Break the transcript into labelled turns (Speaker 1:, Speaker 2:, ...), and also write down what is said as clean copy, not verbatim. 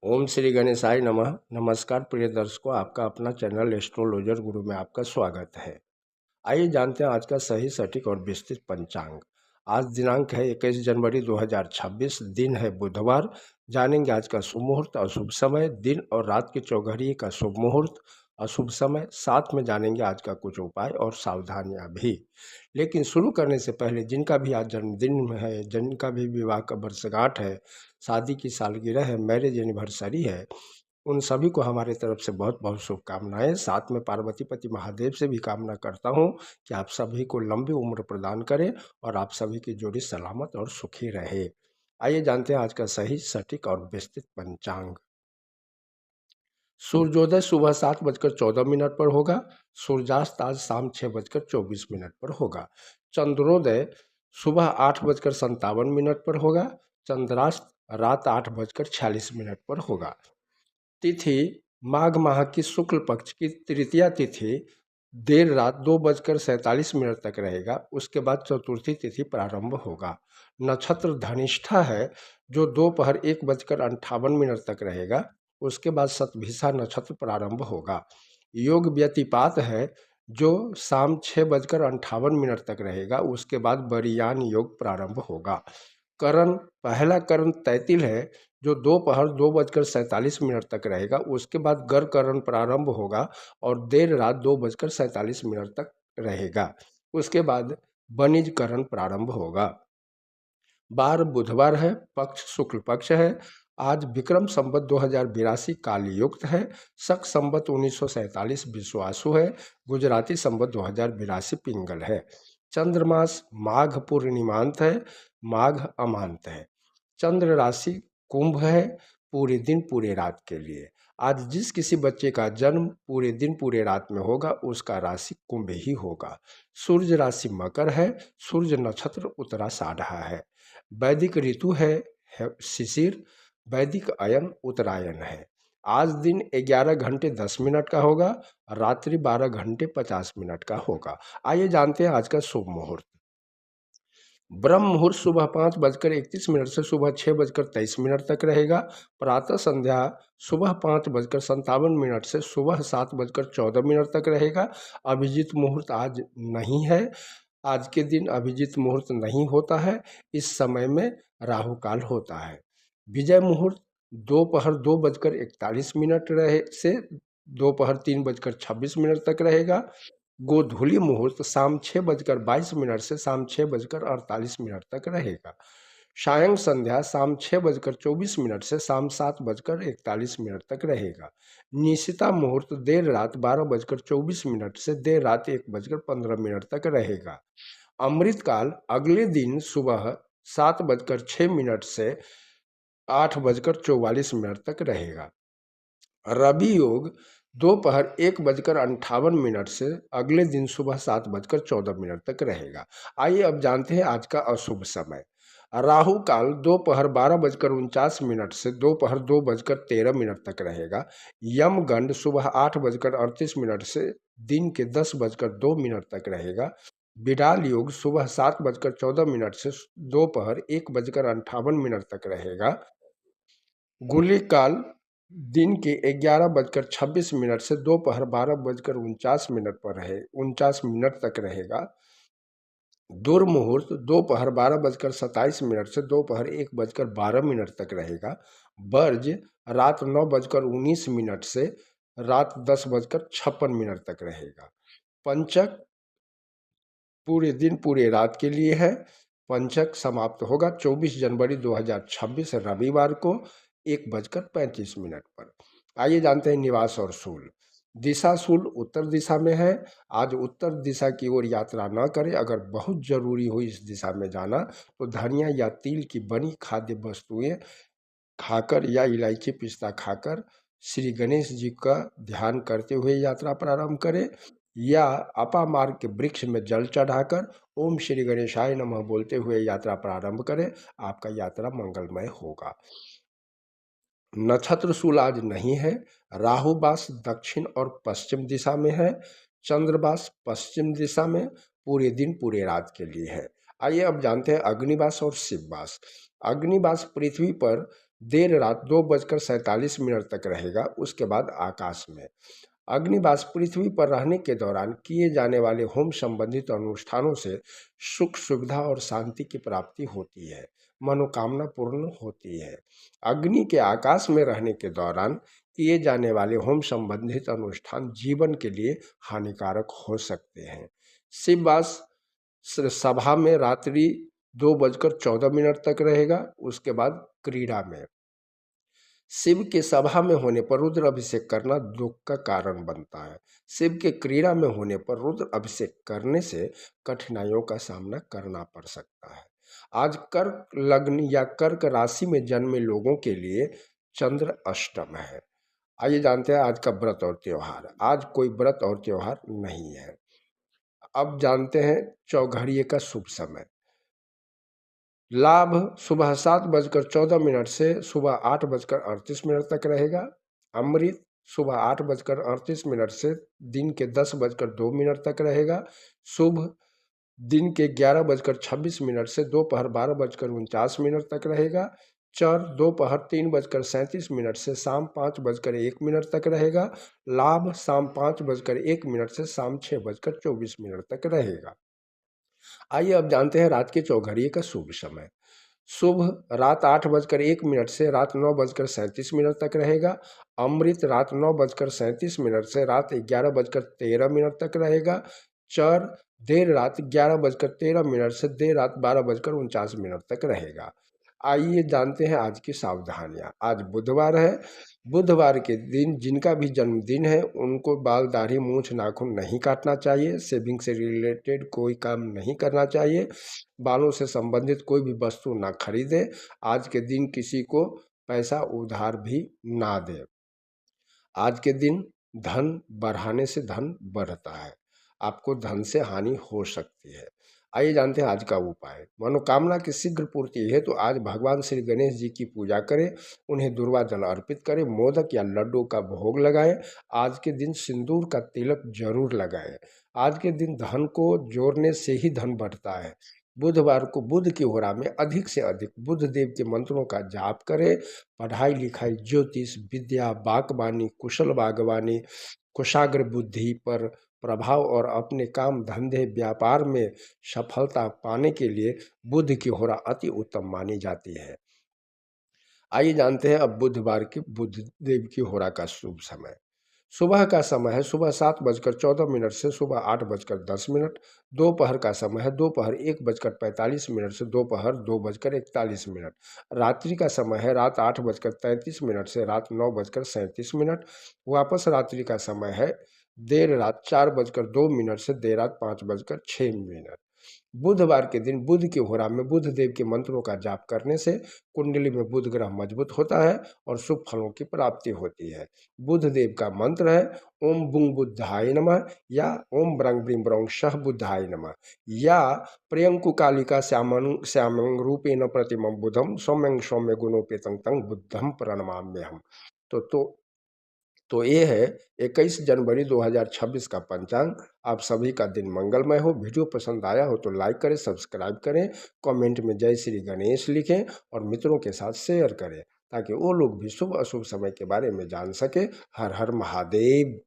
Speaker 1: ओम श्री गणेशाय नमः। नमस्कार प्रिय दर्शकों, आपका अपना चैनल एस्ट्रोलॉजर गुरु में आपका स्वागत है। आइए जानते हैं आज का सही सटीक और विस्तृत पंचांग। आज दिनांक है 21 जनवरी 2026, दिन है बुधवार। जानेंगे आज का शुभ मुहूर्त, अशुभ समय, दिन और रात की चौघड़िए का शुभ मुहूर्त, अशुभ समय, साथ में जानेंगे आज का कुछ उपाय और सावधानियां भी। लेकिन शुरू करने से पहले जिनका भी आज जन्मदिन है, जिनका भी विवाह का वर्षगांठ है, शादी की सालगिरह है, मैरिज एनिवर्सरी है, उन सभी को हमारे तरफ से बहुत बहुत शुभकामनाएं। साथ में पार्वतीपति महादेव से भी कामना करता हूं कि आप सभी को लंबी उम्र प्रदान करें और आप सभी की जोड़ी सलामत और सुखी रहे। आइए जानते हैं आज का सही सटीक और विस्तृत पंचांग। सूर्योदय सुबह 7:14 पर होगा। सूर्यास्त आज शाम 6:24 पर होगा। चंद्रोदय सुबह 8:57 पर होगा। चंद्रास्त रात 8:46 पर होगा। तिथि माघ माह की शुक्ल पक्ष की तृतीया तिथि देर रात 2:47 तक रहेगा। उसके बाद चतुर्थी तिथि प्रारंभ होगा। नक्षत्र धनिष्ठा है जो दोपहर 1:58 तक रहेगा। उसके बाद शतभिषा नक्षत्र प्रारंभ होगा। योग व्यतिपात है जो शाम 6:58 तक रहेगा। उसके बाद बरियान योग प्रारंभ होगा। करण पहला करण तैतिल है जो दोपहर 2:47 तक रहेगा। उसके बाद गर करण प्रारंभ होगा और देर रात 2:47 तक रहेगा। उसके बाद वणिज करण प्रारंभ होगा। बार बुधवार है, पक्ष शुक्ल पक्ष है। आज विक्रम संवत 2082 काली युक्त है। शक संवत 1947 विश्वासु है। गुजराती संवत 2082 पिंगल है। चंद्रमास माघ पूर्णिमांत है, माघ अमांत है। चंद्र राशि कुंभ है, पूरे दिन पूरे रात के लिए। आज जिस किसी बच्चे का जन्म पूरे दिन पूरे रात में होगा उसका राशि कुंभ ही होगा। सूर्य राशि मकर है, सूर्य नक्षत्र उत्तराषाढ़ है। वैदिक ऋतु है शिशिर। वैदिक अयन उत्तरायण है। आज दिन 11 घंटे 10 मिनट का होगा, रात्रि 12 घंटे 50 मिनट का होगा। आइए जानते हैं आज का शुभ मुहूर्त। ब्रह्म मुहूर्त सुबह 5:31 से सुबह 6:23 तक रहेगा। प्रातः संध्या सुबह 5:57 से सुबह 7:14 तक रहेगा। अभिजीत मुहूर्त आज नहीं है। आज के दिन अभिजीत मुहूर्त नहीं होता है। इस समय में राहु काल होता है। विजय मुहूर्त दोपहर 2:41 रहे से दोपहर 3:26 तक रहेगा। गोधूली मुहूर्त शाम 6:22 से शाम 6:48 तक रहेगा। सायं संध्या शाम 6:24 से शाम 7:41 तक रहेगा। निशिता मुहूर्त देर रात 12:24 से देर रात 1:15 तक रहेगा। अमृत काल अगले दिन सुबह 7:06 से 8:44 तक रहेगा। रवि योग दोपहर 1:58 से अगले दिन सुबह 7:14 तक रहेगा। आइए अब जानते हैं आज का अशुभ समय। राहु काल दोपहर 12:49 से दोपहर 2:13 तक रहेगा। यमगंड सुबह 8:38 से दिन के 10:02 तक रहेगा। बिडाल योग सुबह 7:14 से दोपहर 1:58 तक रहेगा। गुली काल दिन के 11:26 से दोपहर 12:49 पर रहे 49 तक रहेगा। दुर्मुहूर्त दोपहर 12:27 से दोपहर 1:12 तक रहेगा। वर्ज रात 9:19 से रात 10:56 तक रहेगा। पंचक पूरे दिन पूरे रात के लिए है। पंचक समाप्त होगा 24 जनवरी 2026 रविवार को 1:35 पर। आइए जानते हैं निवास और शूल। दिशा शूल उत्तर दिशा में है। आज उत्तर दिशा की ओर यात्रा न करें। अगर बहुत जरूरी हो इस दिशा में जाना तो धनिया या तिल की बनी खाद्य वस्तुएं खाकर या इलायची पिस्ता खाकर श्री गणेश जी का ध्यान करते हुए यात्रा प्रारंभ करें, या अपामार्ग के वृक्ष में जल चढ़ाकर ओम श्री गणेशाय नमः बोलते हुए यात्रा प्रारंभ करें। आपका यात्रा मंगलमय होगा। नक्षत्र शूल आज नहीं है। राहुबास दक्षिण और पश्चिम दिशा में है। चंद्रबास पश्चिम दिशा में पूरे दिन पूरे रात के लिए है। आइए अब जानते हैं अग्निबास और शिवबास। अग्निबास पृथ्वी पर देर रात 2:47 तक रहेगा। उसके बाद आकाश में अग्निबास पृथ्वी पर रहने के दौरान किए जाने वाले होम संबंधित अनुष्ठानों से सुख सुविधा और शांति की प्राप्ति होती है, मनोकामना पूर्ण होती है। अग्नि के आकाश में रहने के दौरान किए जाने वाले होम संबंधित अनुष्ठान जीवन के लिए हानिकारक हो सकते हैं। शिववास सभा में रात्रि 2:14 तक रहेगा। उसके बाद क्रीड़ा में शिव के सभा में होने पर रुद्र अभिषेक करना दुख का कारण बनता है। शिव के क्रीड़ा में होने पर रुद्र अभिषेक करने से कठिनाइयों का सामना करना पड़ सकता है। आज कर्क लग्न या कर्क राशि में जन्मे लोगों के लिए चंद्र अष्टम है। आइए जानते हैं आज का व्रत और त्योहार। आज कोई व्रत और त्योहार नहीं है। अब जानते हैं चौघड़िए का शुभ समय। लाभ सुबह 7:14 से सुबह 8:38 तक रहेगा। अमृत सुबह 8:38 से दिन के 10:02 तक रहेगा। शुभ दिन के 11:26 से दोपहर 12:49 तक रहेगा। चर दोपहर 3:37 से शाम 5:01 तक रहेगा। लाभ शाम 5:01 से शाम 6:24 तक रहेगा। आइए अब जानते हैं रात के चौघड़िए का शुभ समय। शुभ रात 8:01 से रात 9:37 तक रहेगा। अमृत रात 9:37 से रात 11:13 तक रहेगा। चर देर रात 11:13 से देर रात 12:49 तक रहेगा। आइए जानते हैं आज की सावधानियां। आज बुधवार है। बुधवार के दिन जिनका भी जन्मदिन है उनको बाल दाढ़ी मूंछ नाखून नहीं काटना चाहिए। सेविंग से रिलेटेड कोई काम नहीं करना चाहिए। बालों से संबंधित कोई भी वस्तु ना खरीदे। आज के दिन किसी को पैसा उधार भी ना दे। आज के दिन धन बढ़ाने से धन बढ़ता है। आपको धन से हानि हो सकती है। आइए जानते हैं आज का उपाय। मनोकामना की शीघ्र पूर्ति है तो आज भगवान श्री गणेश जी की पूजा करें। उन्हें दुर्वा जल अर्पित करें। मोदक या लड्डू का भोग लगाएं। आज के दिन सिंदूर का तिलक जरूर लगाएं। आज के दिन धन को जोड़ने से ही धन बढ़ता है। बुधवार को बुध की होरा में अधिक से अधिक बुध देव के मंत्रों का जाप करें। पढ़ाई लिखाई ज्योतिष विद्या बागवानी कुशल बागवानी कुशाग्र बुद्धि पर प्रभाव और अपने काम धंधे व्यापार में सफलता पाने के लिए बुध की होरा अति उत्तम मानी जाती है। आइए जानते हैं अब बुधवार की बुध देव की होरा का शुभ समय। सुबह का समय है सुबह 7:14 से सुबह 8:10। दोपहर का समय है दोपहर 1:45 से दोपहर 2:41। रात्रि का समय है रात 8:33 से रात 9:37। वापस रात्रि का समय है देर रात 4:02 से देर रात 5:06। बुधवार के दिन बुध की होरा में बुध देव के मंत्रों का जाप करने से कुंडली में बुध ग्रह मजबूत होता है और शुभ फलों की प्राप्ति होती है। बुध देव का मंत्र है ओम बुंग बुद्धाय नमः या ओम ब्रंग ब्रीं ब्रौं शह बुद्धाय नमः या प्रियंकु कालिका श्यामं रूपेण प्रतिमं बुधम सौम्यं सौम्य गुणोपेतं तं बुद्धं प्रणमाम्यहम्। तो ये है 21 जनवरी 2026 का पंचांग। आप सभी का दिन मंगलमय हो। वीडियो पसंद आया हो तो लाइक करें, सब्सक्राइब करें, कमेंट में जय श्री गणेश लिखें और मित्रों के साथ शेयर करें ताकि वो लोग भी शुभ अशुभ समय के बारे में जान सके। हर हर महादेव।